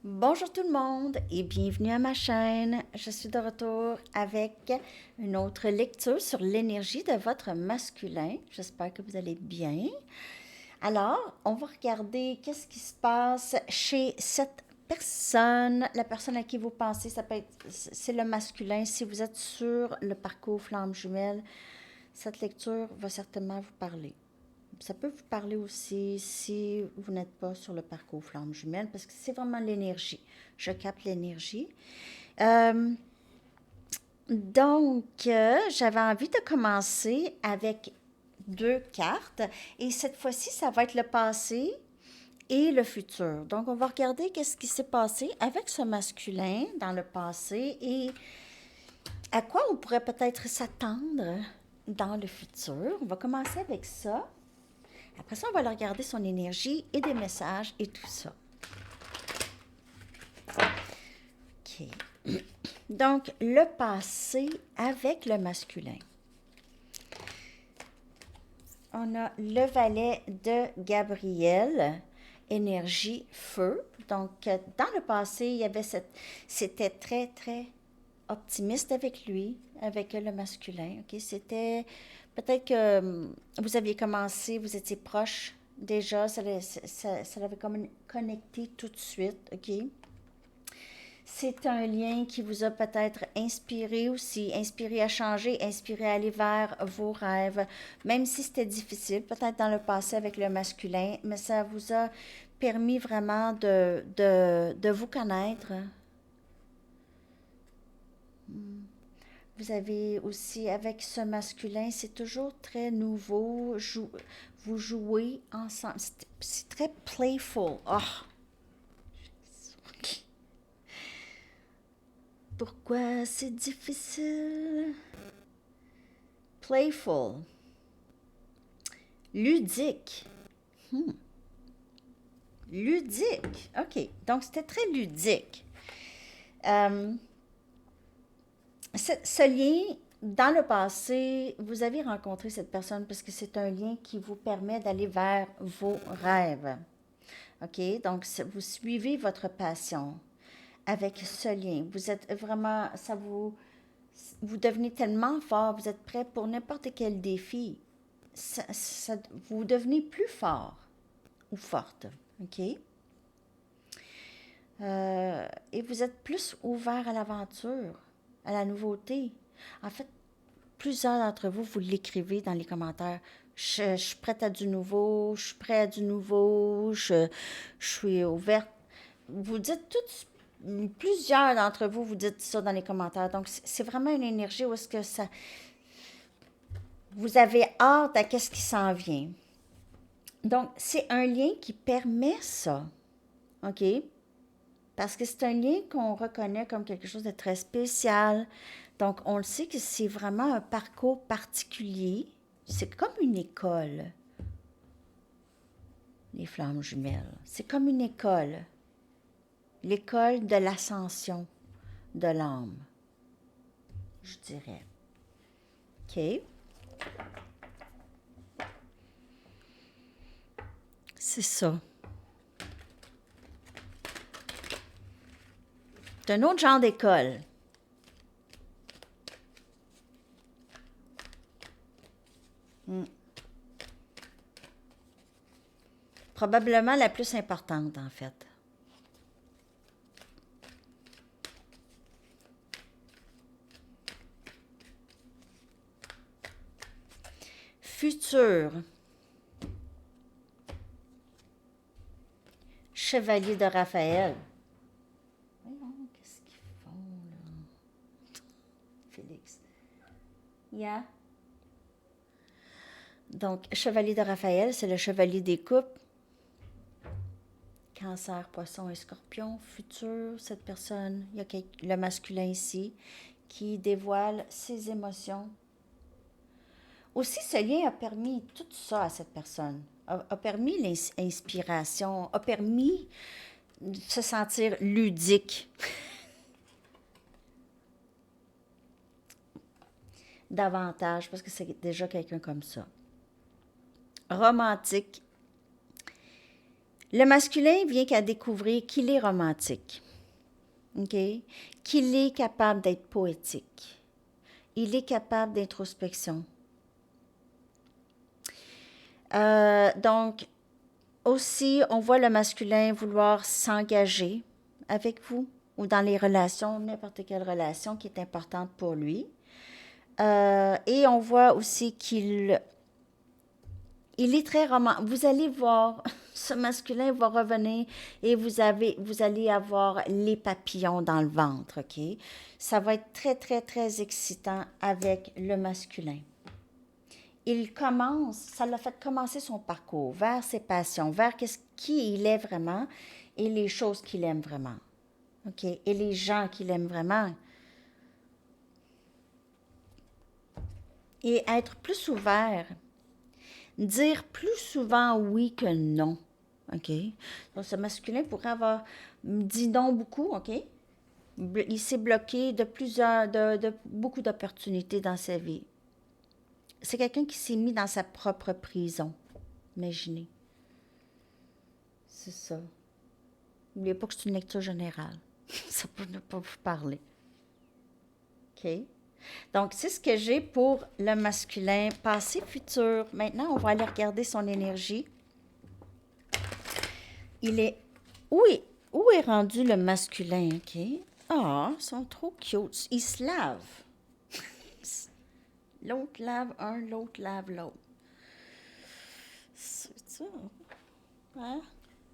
Bonjour tout le monde et bienvenue à ma chaîne. Je suis de retour avec une autre lecture sur l'énergie de votre masculin. J'espère que vous allez bien. Alors, on va regarder qu'est-ce qui se passe chez cette personne. La personne à qui vous pensez, ça peut être, c'est le masculin. Si vous êtes sur le parcours flamme jumelle, cette lecture va certainement vous parler. Ça peut vous parler aussi si vous n'êtes pas sur le parcours flamme jumelle, parce que c'est vraiment l'énergie. Je capte l'énergie. Euh, j'avais envie de commencer avec deux cartes. Et cette fois-ci, ça va être le passé et le futur. Donc, on va regarder qu'est-ce qui s'est passé avec ce masculin dans le passé et à quoi on pourrait peut-être s'attendre dans le futur. On va commencer avec ça. Après ça, on va aller regarder son énergie et des messages et tout ça. OK. Donc, le passé avec le masculin. On a le valet de Gabriel, énergie feu. Donc, dans le passé, il y avait c'était très, très optimiste avec lui, avec le masculin. OK? C'était peut-être que vous aviez commencé, vous étiez proche déjà, ça l'avait comme connecté tout de suite. OK? C'est un lien qui vous a peut-être inspiré aussi, inspiré à changer, inspiré à aller vers vos rêves, même si c'était difficile, peut-être dans le passé avec le masculin, mais ça vous a permis vraiment de vous connaître. Vous avez aussi, avec ce masculin, c'est toujours très nouveau, vous jouez ensemble, c'est très playful. Oh, pourquoi c'est difficile? Playful. Ludique. Ludique. OK. Donc, c'était très ludique. Euh, ce lien, dans le passé, vous avez rencontré cette personne parce que c'est un lien qui vous permet d'aller vers vos rêves. OK? Donc, vous suivez votre passion avec ce lien. Vous êtes vraiment, vous devenez tellement fort, vous êtes prêt pour n'importe quel défi. Vous devenez plus fort ou forte. OK? Et vous êtes plus ouvert à l'aventure, à la nouveauté. En fait, plusieurs d'entre vous, vous l'écrivez dans les commentaires. Je suis prête à du nouveau, je suis prêt à du nouveau, je suis ouverte. Vous dites plusieurs d'entre vous, vous dites ça dans les commentaires. Donc, c'est vraiment une énergie où est-ce que ça, vous avez hâte à qu'est-ce qui s'en vient. Donc, c'est un lien qui permet ça. OK? Parce que c'est un lien qu'on reconnaît comme quelque chose de très spécial. Donc, on le sait que c'est vraiment un parcours particulier. C'est comme une école, les flammes jumelles. C'est comme une école. L'école de l'ascension de l'âme, je dirais. OK? C'est ça. C'est un autre genre d'école. Probablement la plus importante, en fait. Futur. Chevalier de Raphaël. Voyons, qu'est-ce qu'ils font, là? Félix. Yeah. Donc, chevalier de Raphaël, c'est le chevalier des coupes. Cancer, poisson et scorpion. Futur, cette personne, il y a le masculin ici, qui dévoile ses émotions. Aussi, ce lien a permis tout ça à cette personne. A permis l'inspiration, a permis de se sentir ludique davantage, parce que c'est déjà quelqu'un comme ça. Romantique. Le masculin vient qu'à découvrir qu'il est romantique, OK? Qu'il est capable d'être poétique. Il est capable d'introspection. Donc, aussi, on voit le masculin vouloir s'engager avec vous ou dans les relations, n'importe quelle relation qui est importante pour lui. Et on voit aussi qu'il il est très romantique. Vous allez voir, ce masculin va revenir et vous allez avoir les papillons dans le ventre, OK? Ça va être très, très, très excitant avec le masculin. Ça l'a fait commencer son parcours vers ses passions, vers qui il est vraiment et les choses qu'il aime vraiment. OK? Et les gens qu'il aime vraiment. Et être plus ouvert. Dire plus souvent oui que non. OK? Donc, ce masculin pourrait avoir dit non beaucoup, OK? Il s'est bloqué de beaucoup d'opportunités dans sa vie. C'est quelqu'un qui s'est mis dans sa propre prison. Imaginez. C'est ça. N'oubliez pas que c'est une lecture générale. Ça peut ne pas vous parler. OK? Donc, c'est ce que j'ai pour le masculin passé, futur. Maintenant, on va aller regarder son énergie. Il est... Où est rendu le masculin, OK? Ah, ils sont trop cute. Ils se lavent. L'autre lave un, l'autre lave l'autre. C'est ça. Hein?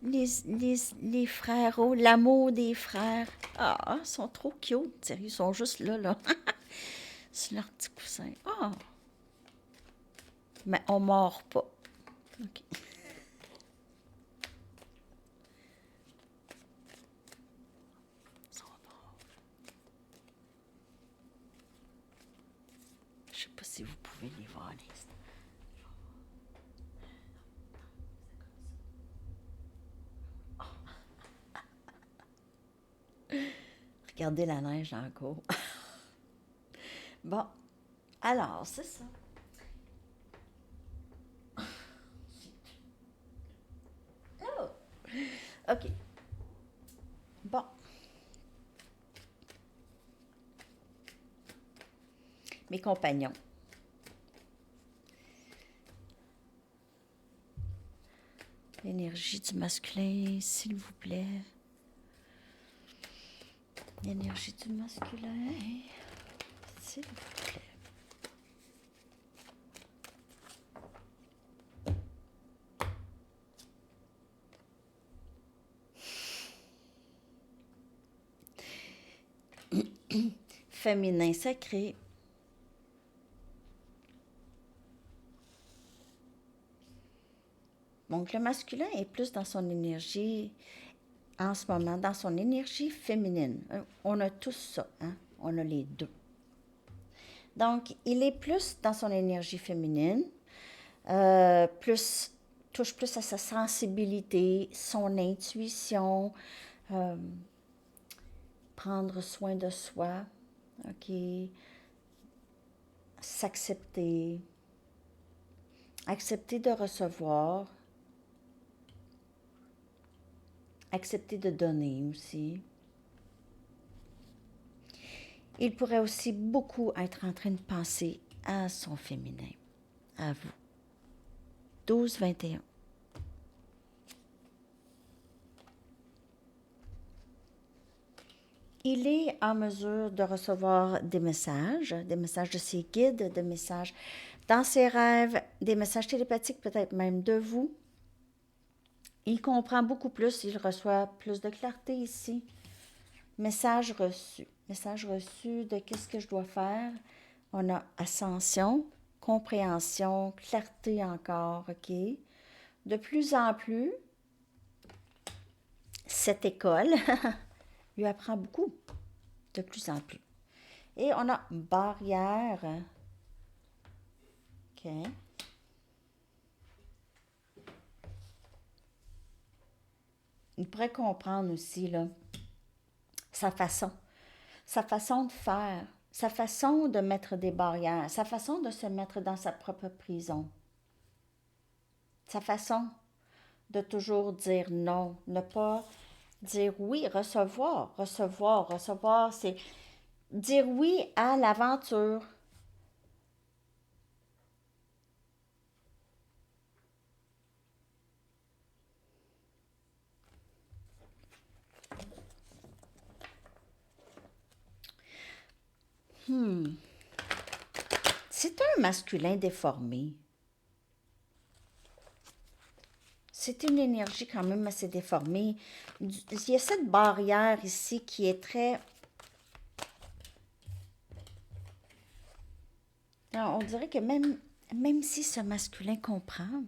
Les frérots, l'amour des frères. Ah, ils sont trop cute. Sérieux, ils sont juste là. C'est leur petit coussin. Ah! Mais on ne mord pas. OK. Je ne sais pas si vous pouvez les voir à l'instant. Regardez la neige dans le cours. Bon, alors, c'est ça. Oh! OK. Bon. Mes compagnons. L'énergie du masculin, s'il vous plaît. L'énergie du masculin, s'il vous plaît. Féminin sacré. Donc, le masculin est plus dans son énergie, en ce moment, dans son énergie féminine. On a tous ça, hein? On a les deux. Donc, il est plus dans son énergie féminine, touche plus à sa sensibilité, son intuition, prendre soin de soi, OK? S'accepter, accepter de recevoir, accepter de donner aussi. Il pourrait aussi beaucoup être en train de penser à son féminin, à vous. 12-21. Il est en mesure de recevoir des messages de ses guides, des messages dans ses rêves, des messages télépathiques peut-être même de vous. Il comprend beaucoup plus, il reçoit plus de clarté ici. Message reçu de qu'est-ce que je dois faire. On a ascension, compréhension, clarté encore, OK? De plus en plus, cette école lui apprend beaucoup, de plus en plus. Et on a barrière, OK? Il pourrait comprendre aussi, là, sa façon de faire, sa façon de mettre des barrières, sa façon de se mettre dans sa propre prison, sa façon de toujours dire non, ne pas dire oui, recevoir, recevoir, recevoir, c'est dire oui à l'aventure. C'est un masculin déformé. C'est une énergie quand même assez déformée. Il y a cette barrière ici qui est très... On dirait que même si ce masculin comprend,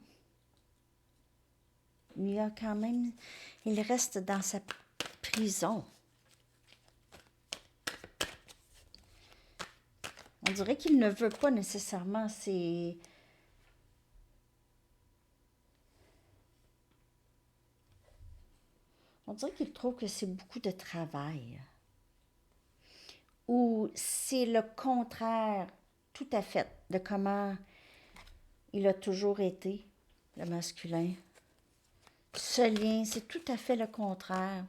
il y a quand même... Il reste dans sa prison. On dirait qu'il ne veut pas nécessairement ces... On dirait qu'il trouve que c'est beaucoup de travail. Ou c'est le contraire tout à fait de comment il a toujours été, le masculin. Ce lien, c'est tout à fait le contraire.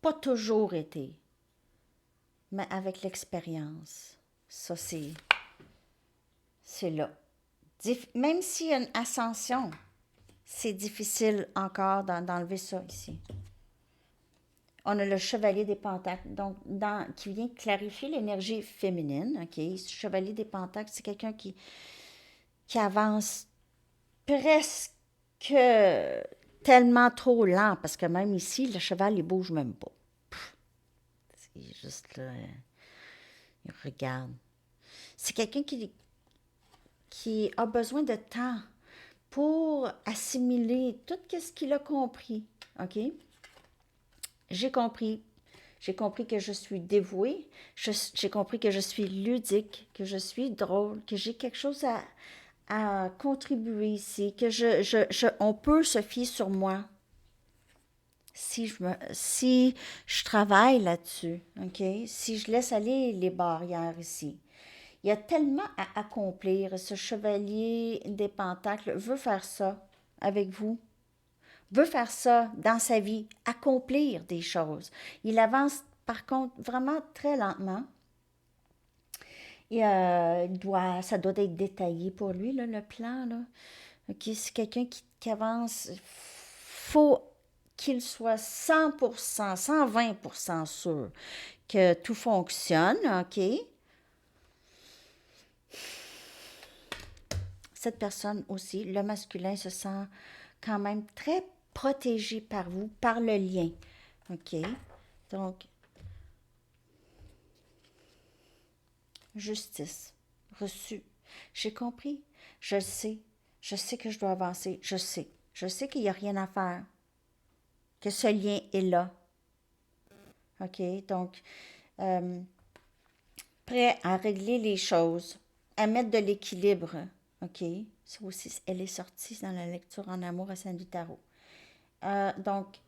Pas toujours été, mais avec l'expérience. Ça, c'est là. Même s'il y a une ascension, c'est difficile encore d'enlever ça ici. On a le chevalier des pentacles, donc qui vient clarifier l'énergie féminine. Ok, ce chevalier des pentacles, c'est quelqu'un qui avance presque tellement trop lent, parce que même ici, le cheval, il bouge même pas. C'est juste là, il regarde. C'est quelqu'un qui a besoin de temps pour assimiler tout ce qu'il a compris. OK? J'ai compris. J'ai compris que je suis dévouée. J'ai compris que je suis ludique, que je suis drôle, que j'ai quelque chose à contribuer ici, que on peut se fier sur moi si je travaille là-dessus, OK? Si je laisse aller les barrières ici. Il y a tellement à accomplir. Ce chevalier des pentacles veut faire ça avec vous, veut faire ça dans sa vie, accomplir des choses. Il avance par contre vraiment très lentement. Et ça doit être détaillé pour lui, là, le plan. Là. Okay, c'est quelqu'un qui avance. Faut qu'il soit 100%, 120% sûr que tout fonctionne, OK? Cette personne aussi, le masculin, se sent quand même très protégé par vous, par le lien. OK? Donc, justice, reçu. J'ai compris. Je le sais. Je sais que je dois avancer. Je sais. Je sais qu'il n'y a rien à faire. Que ce lien est là. OK? Donc, euh, prêt à régler les choses, à mettre de l'équilibre. OK? Ça aussi, elle est sortie dans la lecture en amour à Saint-Tarot. Donc,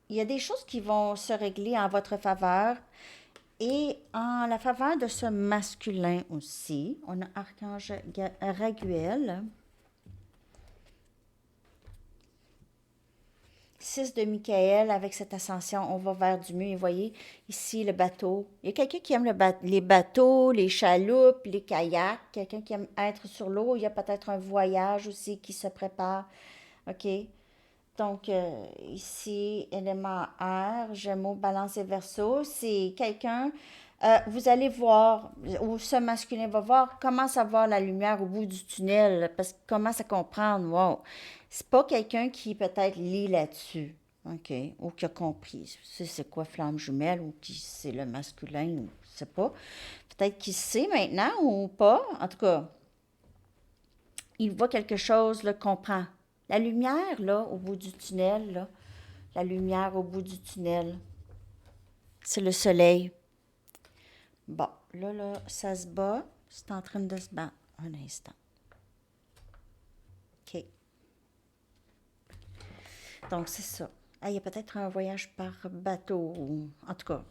il y a des choses qui vont se régler en votre faveur et en la faveur de ce masculin aussi. On a Archange Raguel. 6 de Michael avec cette ascension, on va vers du mieux. Et vous voyez ici le bateau. Il y a quelqu'un qui aime les bateaux, les chaloupes, les kayaks, quelqu'un qui aime être sur l'eau. Il y a peut-être un voyage aussi qui se prépare. OK? Donc, ici, élément air, Gémeaux, Balance et Verseau, c'est quelqu'un, vous allez voir, ou ce masculin va voir, commence à voir la lumière au bout du tunnel, parce qu'il commence à comprendre, wow, c'est pas quelqu'un qui peut-être lit là-dessus, OK, ou qui a compris, c'est quoi flamme jumelle, ou qui c'est le masculin, ou je sais pas. Peut-être qu'il sait maintenant ou pas, en tout cas, il voit quelque chose, là, comprend. La lumière, là, au bout du tunnel, là, la lumière au bout du tunnel, c'est le soleil. Bon, là, ça se bat. C'est en train de se battre. Un instant. OK. Donc, c'est ça. Ah, il y a peut-être un voyage par bateau. En tout cas,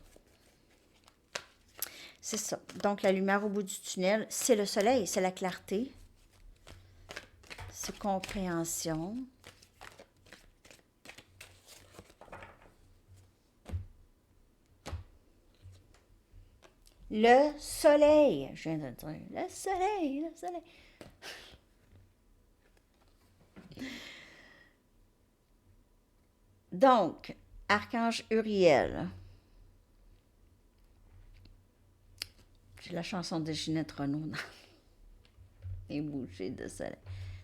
c'est ça. Donc, la lumière au bout du tunnel, c'est le soleil, c'est la clarté, c'est compréhension. Le soleil, je viens de dire, le soleil, le soleil. Donc, Archange Uriel. J'ai la chanson de Ginette Renaud dans les bougies de soleil.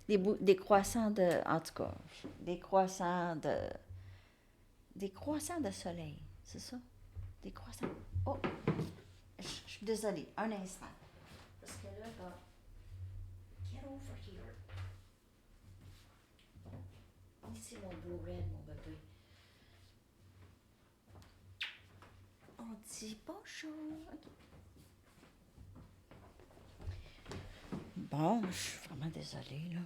Des croissants de, en tout cas, des croissants de soleil, c'est ça? Des croissants. Oh, je suis désolée, un instant. Parce que là, get over here. Ici, mon Blue Red, mon bébé. On dit bonjour. Okay. Bon, je suis vraiment désolée, là.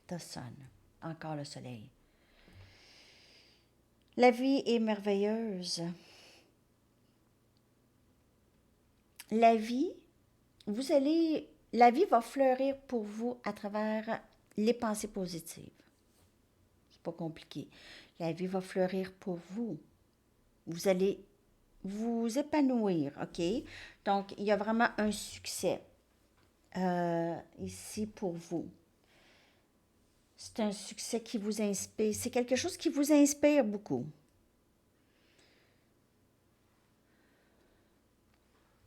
Ça sonne. Encore le soleil. La vie est merveilleuse. La vie, la vie va fleurir pour vous à travers les pensées positives. C'est pas compliqué. La vie va fleurir pour vous. Vous allez vous épanouir, OK? Donc, il y a vraiment un succès ici pour vous. C'est un succès qui vous inspire. C'est quelque chose qui vous inspire beaucoup.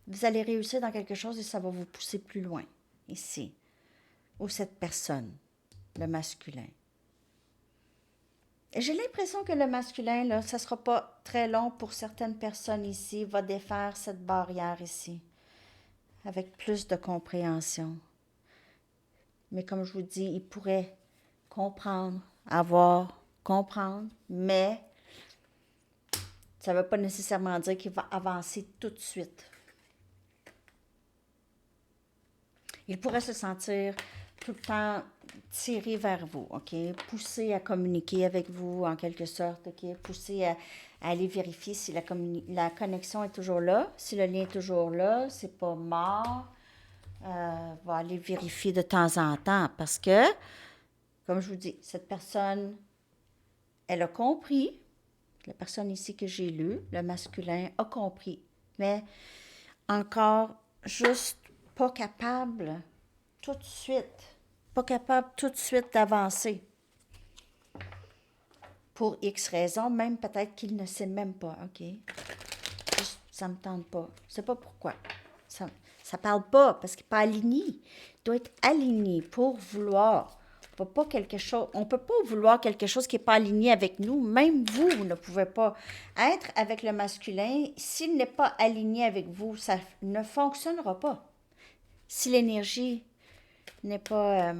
Vous allez réussir dans quelque chose et ça va vous pousser plus loin, ici, ou cette personne, le masculin. Et j'ai l'impression que le masculin, là, ça ne sera pas très long pour certaines personnes ici, va défaire cette barrière ici, avec plus de compréhension. Mais comme je vous dis, il pourrait comprendre, comprendre, mais ça ne veut pas nécessairement dire qu'il va avancer tout de suite. Il pourrait se sentir tout le temps tiré vers vous, OK? Poussé à communiquer avec vous, en quelque sorte, OK? Poussé à aller vérifier si la connexion est toujours là, si le lien est toujours là, c'est pas mort. Va aller vérifier de temps en temps parce que, comme je vous dis, cette personne, elle a compris, la personne ici que j'ai lue, le masculin, a compris, mais encore juste pas capable tout de suite, d'avancer. Pour X raisons, même peut-être qu'il ne sait même pas, OK? Juste, ça me tente pas. Je sais pas pourquoi. Ça parle pas parce qu'il n'est pas aligné. Il doit être aligné pour vouloir. On ne peut pas vouloir quelque chose qui n'est pas aligné avec nous. Même vous ne pouvez pas être avec le masculin. S'il n'est pas aligné avec vous, ça ne fonctionnera pas. Si l'énergie n'est pas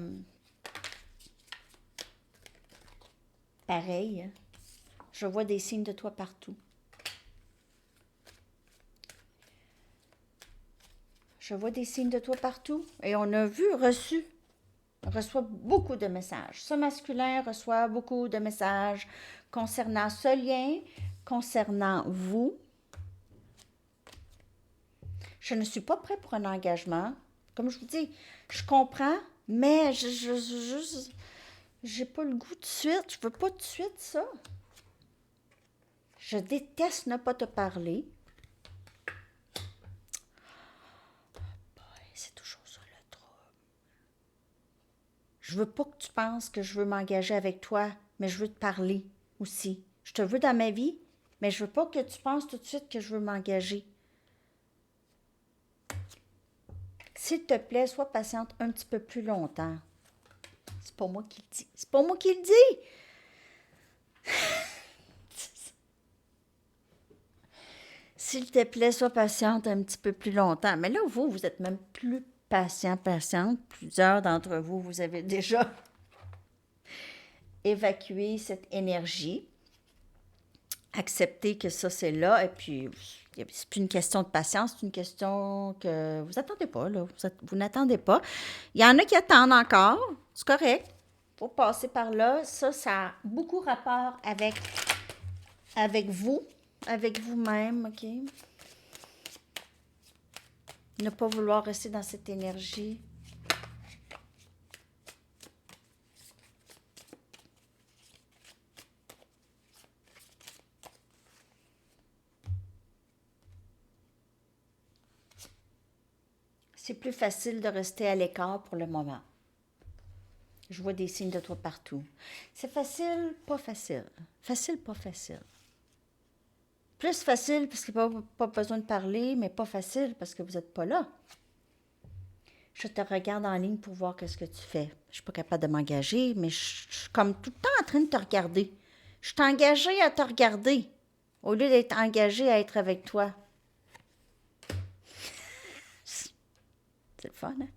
pareille, je vois des signes de toi partout. Je vois des signes de toi partout. Et on a reçoit beaucoup de messages. Ce masculin reçoit beaucoup de messages concernant ce lien, concernant vous. Je ne suis pas prêt pour un engagement. Comme je vous dis, je comprends, mais je j'ai pas le goût tout de suite. Je veux pas tout de suite ça. Je déteste ne pas te parler. C'est toujours ça le trouble. Je veux pas que tu penses que je veux m'engager avec toi, mais je veux te parler aussi. Je te veux dans ma vie, mais je veux pas que tu penses tout de suite que je veux m'engager. S'il te plaît, sois patiente un petit peu plus longtemps. C'est pas moi qui le dis. C'est pas moi qui le dis. S'il te plaît, sois patiente un petit peu plus longtemps. Mais là, vous êtes même plus patiente. Plusieurs d'entre vous, vous avez déjà évacué cette énergie. Acceptez que ça, c'est là. Et puis, c'est plus une question de patience, c'est une question que vous n'attendez pas, là. Vous n'attendez pas. Il y en a qui attendent encore. C'est correct. Il faut passer par là. Ça a beaucoup rapport avec vous, avec vous-même, OK? Ne pas vouloir rester dans cette énergie. C'est plus facile de rester à l'écart pour le moment. Je vois des signes de toi partout. C'est facile, pas facile. Facile, pas facile. Plus facile parce qu'il n'y a pas besoin de parler, mais pas facile parce que vous n'êtes pas là. Je te regarde en ligne pour voir qu'est-ce que tu fais. Je ne suis pas capable de m'engager, mais je suis comme tout le temps en train de te regarder. Je suis engagée à te regarder au lieu d'être engagée à être avec toi. C'est le fun, hein?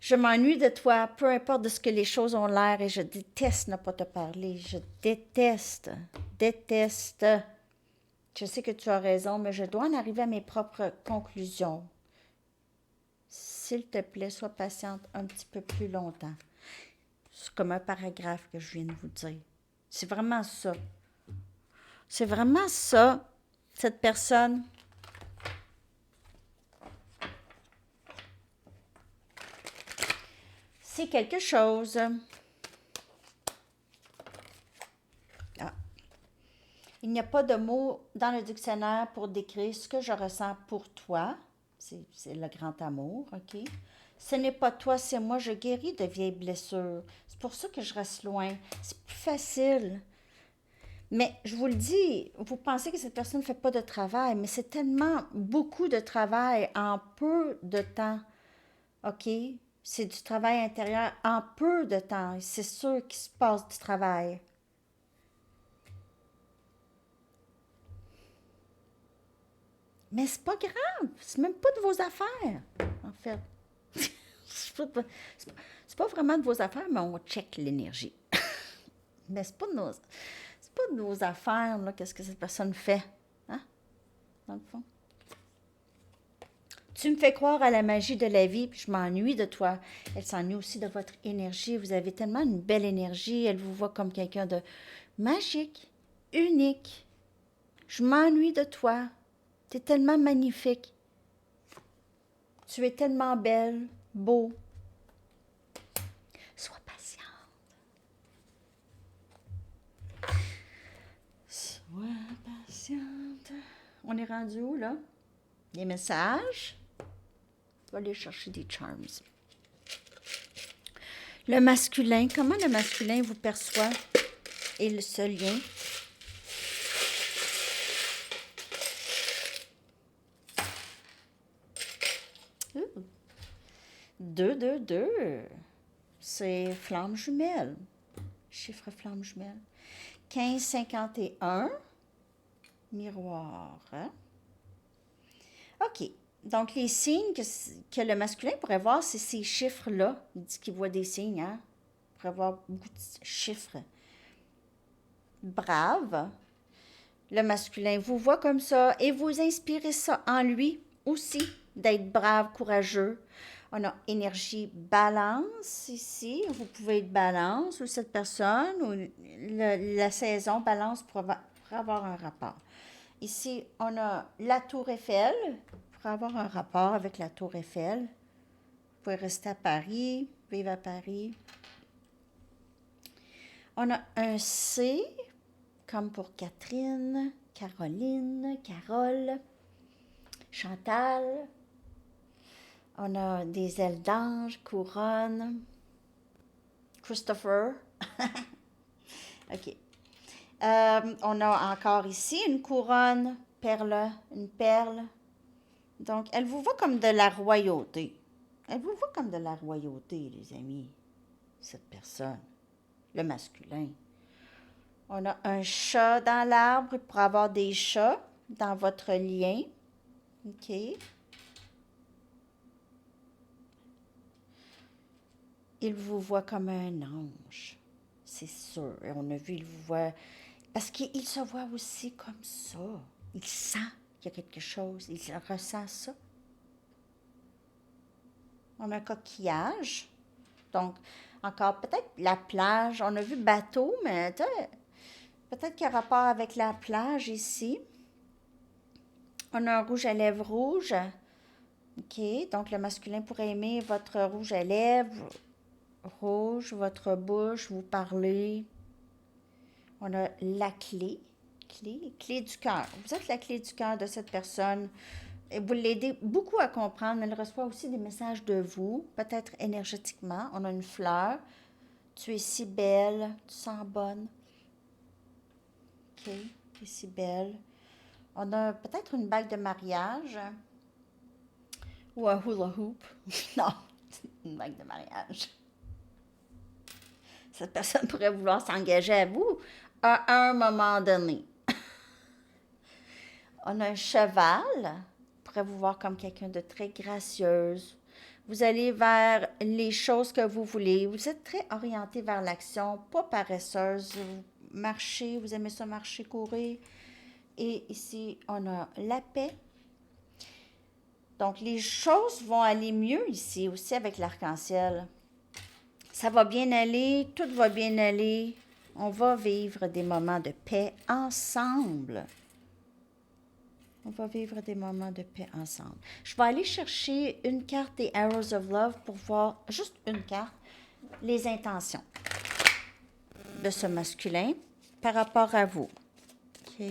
Je m'ennuie de toi, peu importe de ce que les choses ont l'air, et je déteste ne pas te parler. Je déteste. Je sais que tu as raison, mais je dois en arriver à mes propres conclusions. S'il te plaît, sois patiente un petit peu plus longtemps. C'est comme un paragraphe que je viens de vous dire. C'est vraiment ça. C'est vraiment ça, cette personne. C'est quelque chose. Ah. Il n'y a pas de mots dans le dictionnaire pour décrire ce que je ressens pour toi. C'est le grand amour, OK? Ce n'est pas toi, c'est moi, je guéris de vieilles blessures. C'est pour ça que je reste loin. C'est plus facile. Mais je vous le dis, vous pensez que cette personne ne fait pas de travail, mais c'est tellement beaucoup de travail en peu de temps. OK? C'est du travail intérieur en peu de temps. C'est sûr qu'il se passe du travail. Mais c'est pas grave. C'est même pas de vos affaires, en fait. C'est pas vraiment de vos affaires, mais on check l'énergie. Mais c'est pas de nos affaires, là, qu'est-ce que cette personne fait, hein, dans le fond. Tu me fais croire à la magie de la vie, puis je m'ennuie de toi. Elle s'ennuie aussi de votre énergie. Vous avez tellement une belle énergie. Elle vous voit comme quelqu'un de magique, unique. Je m'ennuie de toi. Tu es tellement magnifique. Tu es tellement belle, beau. Sois patient. Sois patiente. On est rendu où, là? Les messages. Je vais aller chercher des charms. Le masculin, comment le masculin vous perçoit et ce lien? Ouh. 2, 2, 2. C'est flamme jumelle. Chiffre flamme jumelle. 1551. Miroir. Hein? OK. Donc, les signes que le masculin pourrait voir, c'est ces chiffres-là. Il dit qu'il voit des signes, hein? Il pourrait voir beaucoup de chiffres. Brave. Le masculin vous voit comme ça et vous inspirez ça en lui aussi, d'être brave, courageux. On a énergie balance ici. Vous pouvez être balance ou cette personne ou la saison balance pour avoir un rapport. Ici, on a la tour Eiffel. Pour avoir un rapport avec la tour Eiffel, vous pouvez rester à Paris, vivre à Paris. On a un C, comme pour Catherine, Caroline, Carole, Chantal. On a des ailes d'ange, couronne, Christopher. OK. On a encore ici une couronne, une perle. Donc, elle vous voit comme de la royauté. Elle vous voit comme de la royauté, les amis, cette personne, le masculin. On a un chat dans l'arbre pour avoir des chats dans votre lien. OK. Il vous voit comme un ange, c'est sûr. Et on a vu, il vous voit... Parce qu'il se voit aussi comme ça. Il sent qu'il y a quelque chose. Il ressent ça. On a un coquillage. Donc, encore peut-être la plage. On a vu bateau, mais peut-être qu'il y a rapport avec la plage ici. On a un rouge à lèvres rouge. OK, donc le masculin pourrait aimer votre rouge à lèvres rouge, votre bouche, vous parlez. On a la clé du cœur. Vous êtes la clé du cœur de cette personne. Et vous l'aidez beaucoup à comprendre, mais elle reçoit aussi des messages de vous, peut-être énergétiquement. On a une fleur. Tu es si belle, tu sens bonne. OK, tu es si belle. On a peut-être une bague de mariage ou un hula hoop. Non, une bague de mariage. Cette personne pourrait vouloir s'engager à vous à un moment donné. On a un cheval. Pourrait vous voir comme quelqu'un de très gracieuse. Vous allez vers les choses que vous voulez. Vous êtes très orienté vers l'action, pas paresseuse. Vous marchez, vous aimez ça marcher, courir. Et ici, on a la paix. Donc, les choses vont aller mieux ici aussi avec l'arc-en-ciel. Ça va bien aller, tout va bien aller. On va vivre des moments de paix ensemble. On va vivre des moments de paix ensemble. Je vais aller chercher une carte des Arrows of Love pour voir, juste une carte, les intentions de ce masculin par rapport à vous. OK.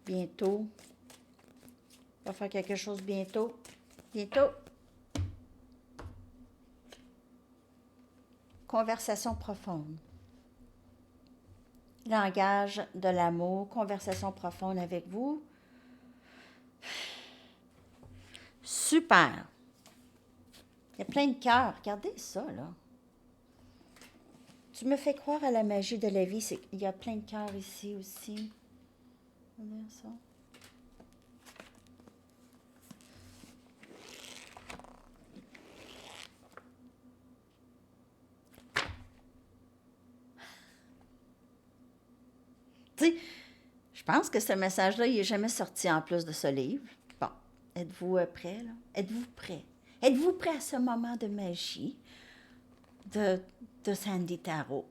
Bientôt. On va faire quelque chose bientôt. Bientôt. Conversation profonde. Langage de l'amour, conversation profonde avec vous. Super. Il y a plein de cœurs. Regardez ça, là. Tu me fais croire à la magie de la vie. Il y a plein de cœurs ici aussi. Regardez ça. Tu sais, je pense que ce message-là, il n'est jamais sorti en plus de ce livre. Bon, êtes-vous prêts, là? Êtes-vous prêts? Êtes-vous prêts à ce moment de magie de Sandy Tarot?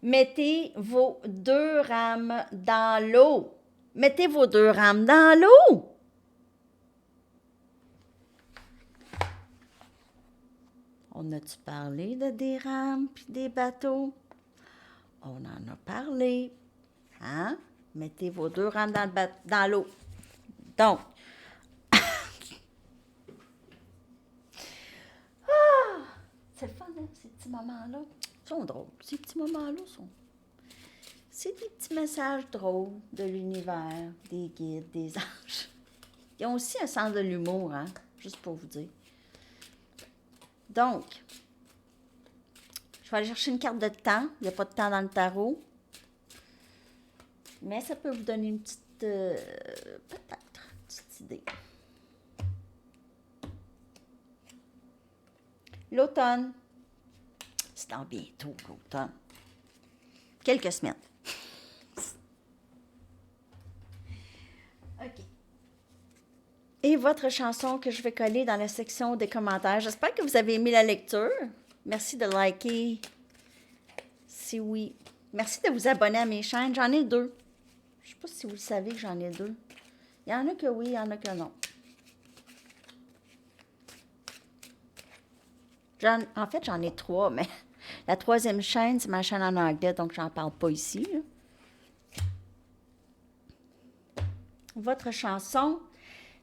Mettez vos deux rames dans l'eau. Mettez vos deux rames dans l'eau. On a-tu parlé de des rames puis des bateaux? On en a parlé. Hein? Mettez vos deux rames dans l'eau. Donc, c'est le fun, hein, ces petits moments-là. Ils sont drôles. Ces petits moments-là sont... C'est des petits messages drôles de l'univers, des guides, des anges. Ils ont aussi un sens de l'humour, hein? Juste pour vous dire. Donc, je vais aller chercher une carte de temps. Il n'y a pas de temps dans le tarot. Mais ça peut vous donner une petite... peut-être, une petite idée. L'automne. C'est dans bientôt, l'automne. Quelques semaines. OK. Et votre chanson que je vais coller dans la section des commentaires. J'espère que vous avez aimé la lecture. Merci de liker. Si oui. Merci de vous abonner à mes chaînes. J'en ai deux. Je ne sais pas si vous le savez que j'en ai deux. Il y en a que oui, il y en a que non. En fait, j'en ai trois, mais la troisième chaîne, c'est ma chaîne en anglais, donc j'en parle pas ici. Là. Votre chanson,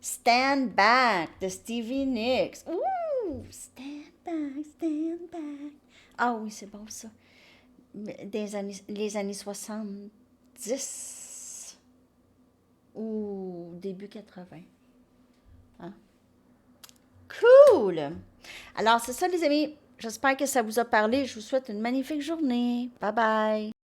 Stand Back, de Stevie Nicks. Ouh! Stand back. Ah oui, c'est bon ça. Les années 70 ou début 80. Hein? Cool! Alors, c'est ça, les amis. J'espère que ça vous a parlé. Je vous souhaite une magnifique journée. Bye bye!